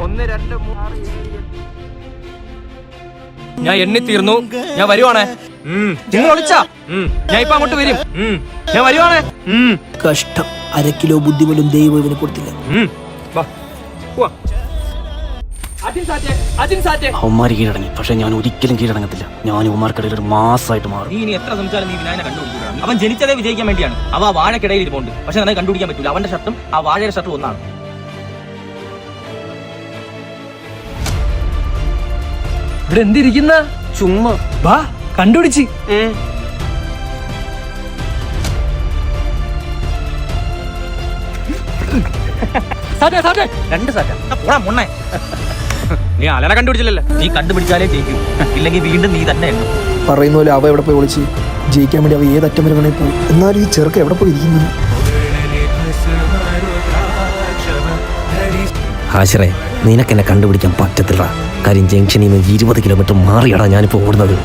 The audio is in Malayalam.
1 2 3 ഞാൻ എണ്ണി തീർന്നു. ഞാൻ വരുവാണേ. നിങ്ങൾ വിളിച്ചാ ഞാൻ ഇപ്പൊ അങ്ങോട്ട് വരും. ഞാൻ വരുവാണേ. കഷ്ടം. 1/2 കിലോ ബുദ്ധി പോലും ദൈവം ഇവന് കൊടുത്തില്ല. അവന്മാര് കീഴടങ്ങി. പക്ഷെ ഞാൻ ഒരിക്കലും കീഴടങ്ങത്തില്ല. ഞാൻ ഉമ്മാർക്കിടയിൽ ഒരു മാസമായിട്ട് മാറും. നീ ഇനി എത്ര ശ്രമിച്ചാലും നീ വിനായനെ കണ്ടുപിടിക്കില്ല. അവൻ ജനിച്ചതേ വിജയിക്കാൻ വേണ്ടിയാണ്. അവ ആ വാഴക്കിടയിൽ ഇരിപ്പുണ്ട്. പക്ഷെ നിനക്ക് കണ്ടുപിടിക്കാൻ പറ്റില്ല. അവന്റെ ഷർട്ടും ആ വാഴയുടെ ഷർട്ടും ഒന്നാണ്. ഇവിടെ എന്തിരിക്കുന്ന ചുമ്മാ വാ കണ്ടുപിടിച്ച്. രണ്ട് സാറ്റാ മുണ്ണേ. നീ അലനെ കണ്ടുപിടിച്ചില്ലല്ലോ. നീ കണ്ടുപിടിച്ചാലേ ജയിക്കൂ. ഇല്ലെങ്കിൽ വീണ്ടും നീ തന്നെ എണ്ണും. പറയുന്ന പോലെ അവ എവിടെ പോയി വിളിച്ച് ജയിക്കാൻ വേണ്ടി അവ ഏതറ്റം വരെ വേണേ പോകും. എന്നാലും ഈ ചെറുക്ക എവിടെ പോയി ഇരിക്കുന്നു? ഹാശറേ, നിനക്കെന്നെ കണ്ടുപിടിക്കാൻ പറ്റത്തില്ല. കാര്യം ജംഗ്ഷനിൽ നിന്ന് 20 കിലോമീറ്റർ മാറിയാണ് ഞാനിപ്പോൾ ഓടുന്നത്.